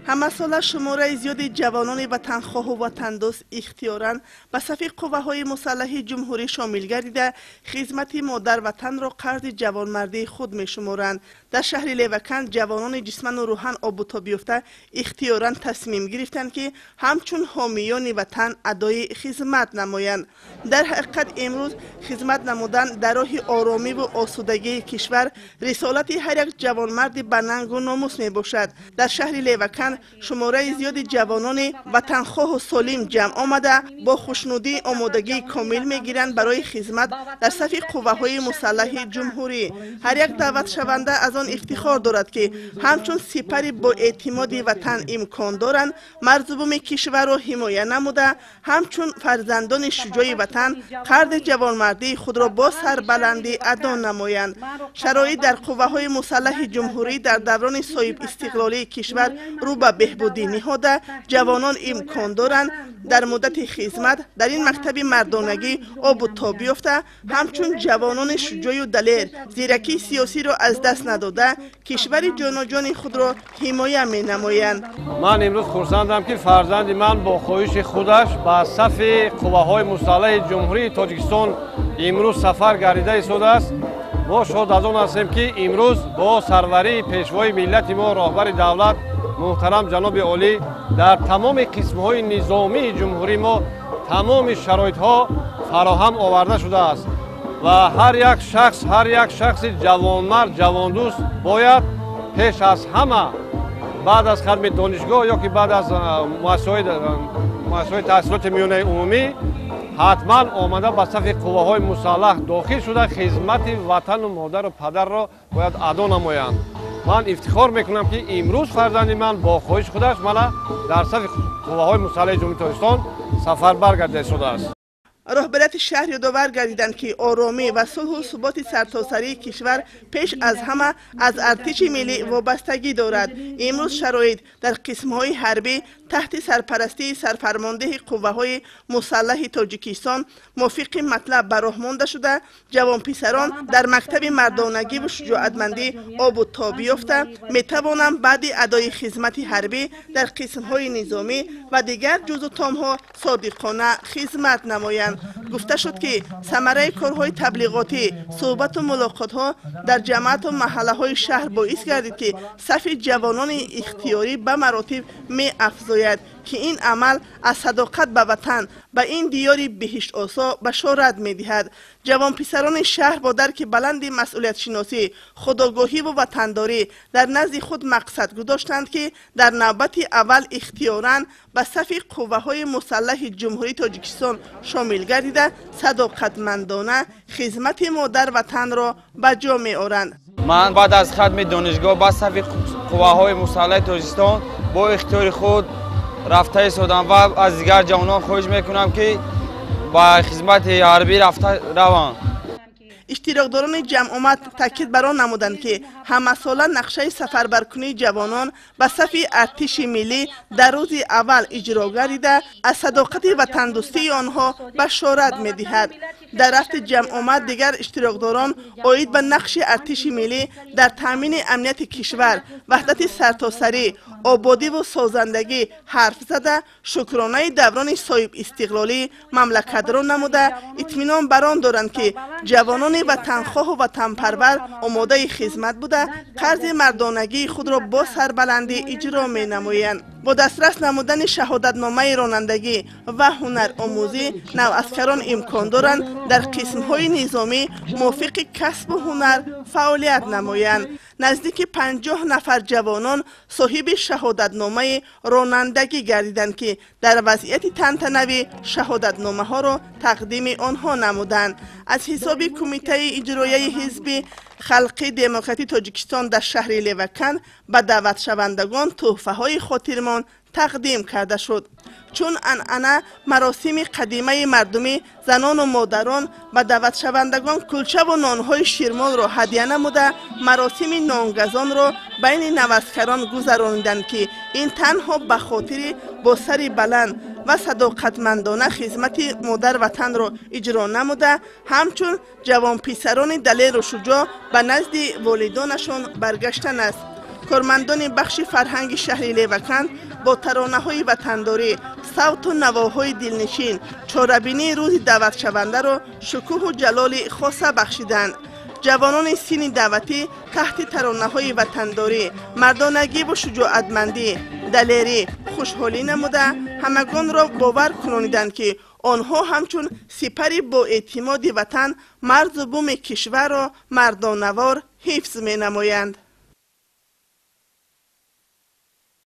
همه ساله شماره زیادی جوانان وطنخواه و وطندوست اختیاراً به صف قوه‌های مسلح جمهوری شامل گردیده خدمت مادر وطن را قرض جوانمردی خود می‌شمارند. در شهر لیوکن جوانان جسماً و روحاً آب و تاب یافته اختیاراً تصمیم گرفتند که همچون حامیان وطن ادای خدمت نمایند. در حقیقت امروز خدمت نمودن در راه آرامی و آسودگی کشور رسالت هر یک جوانمرد به ننگ و ناموس میباشد. در شهر لیوکن شماره زیاد جوانان وطنخواه و سالم جمع آمده با خوشنودی آمادگی کامل میگیرند برای خدمت در صف قوه‌های مسلح جمهوری. هر یک دعوت شونده از آن افتخار دارد که همچون سپر با اعتماد وطن امکان دارند مردم کشور را حمایت نموده همچون فرزندان شجاع وطن قرض جوانمردی خود را با سربلندی ادا نمایند. شرایط در قوه‌های مسلح جمهوری در دوران صاحب استقلالی کشور رو به بهبودی نهاده جوانان امکان دارند در مدت خدمت در این مکتب مردانگی آب و تاب یافته همچون جوانان شجاع و دلیر زیرکی سیاسی را از دست نداده کشور جان خود را حمایت می نمایند. من امروز خرسندم که فرزند من با خواهش خودش به صف قوه‌های مسلح جمهوری تاجیکستان امروز سفر گردیده ایستاده است. ما شاد از آن هستیم که امروز با سروری پیشوای ملت ما راهبر دولت محترم جناب عالی در تمام قسم‌های نظامی جمهوری ما تمام شرایط‌ها فراهم آورده شده است و هر یک شخص جوانمرد جواندوست باید پیش از همه بعد از ختم دانشگاه یا که بعد از مؤسسه تحصیلات میانه عمومی حتما آمده به صف قوه‌های مسلح داخل شده خدمت وطن و مادر و پدر را باید ادا نمایند. من افتخار میکنم که امروز فرزند من با خواهش خودش من در صف قوه‌های مسلح جمهوری تاجیکستان سفر برگردیده شده است. رهبریت شهر یادآور گردیدند که آرامی و صلح و ثبات سرتاسری کشور پیش از همه از ارتش ملی وابستگی دارد. امروز شرایط در قسم‌های حربی تحت سرپرستی سرفرمانده قوه‌های مسلح تاجیکستان موافق مطلب به راه مانده شده جوان پسران در مکتب مردانگی و شجاعتمندی آب و تاب یافته میتوانند بعد ادای خدمت حربی در قسم‌های نظامی و دیگر جزء و تام‌ها صادقانه خدمت نمایند. گفته شد که ثمره کارهای تبلیغاتی صحبت و ملاقات‌ها در جماعت و محله‌های شهر باعث گردید که صف جوانان اختیاری به مراتب می افزاید که این عمل از صداقت به وطن به این دیاری بهشت آسا بشارت می دهد. جوان پسران شهر با درک بلند مسئولیت شناسی خودآگاهی و وطنداری در نزد خود مقصد گذاشتند که در نوبت اول اختیاراً به صف قوه‌های مسلح جمهوری تاجیکستان شامل گردیده صداقتمندانه خدمت مادر وطن را به جا می آورند. من بعد از ختم دانشگاه به صف قوه‌های مسلح تاجیکستان با اختیار خود رفته ایستادم و از دیگر جوانان خواهش میکنم که با خدمت حربی رفته روند. اشتراکداران جمع آمد تاکید بر آن نمودند که همه ساله نقشه سفربرکنی جوانان به صف ارتش ملی در روز اول اجرا گردیده از صداقت وطندوستی آنها بشارت می‌دهد. در رفت جمع آمد دیگر اشتراکداران عاید به نقش ارتش ملی در تامین امنیت کشور وحدت سرتاسری آبادی و سازندگی حرف زده شکرانه دوران صاحب استقلالی مملکت را نموده اطمینان بر آن دارند که جوانان وطنخواه و وطنپرور آماده خدمت بوده قرض مردانگی خود را با سربلندی اجرا می نمایند. با دسترس نمودن شهادتنامه رانندگی و هنر آموزی نوعسکران امکان دارند در قسم‌های نظامی موافق کسب و هنر فعالیت نمایند. نزدیک 50 نفر جوانان صاحب شهادتنامه رانندگی گردیدند که در وضعیت تنتنوی شهادتنامه ها را تقدیم آنها نمودند. از حساب کمیته اجرایی حزب خلقی دموکراتی تاجیکستان در شهر لیوکن به دعوت شوندگان تحفه های خاطرمان تقدیم کرده شد. چون انعنه مراسم قدیمه مردمی زنان و مادران به دعوت شوندگان کلچه و نانهای شیرمال را هدیه نموده مراسم نانگزان را بین نوسکران گذراندند که این تنها به خاطر با سر بلند و صداقتمندانه خدمت مادر وطن را اجرا نموده همچون جوان پسران دلیر و شجاع به نزد والدانشان برگشتن است. کارمندان بخش فرهنگ شهر لیوکند با ترانه‌های وطنداری، صوت و نواهای دلنشین چاره‌بینی روز دعوت شونده را شکوه و جلال خاصه بخشیدند. جوانان سین دعوتی تحت ترانه‌های وطنداری، مردانگی و شجاعتمندی، دلیری، خوشحالی نموده همگان را باور کنانیدند که آنها همچون سپری با اعتماد وطن مرز و بوم کشور را مردانوار حفظ می نمایند.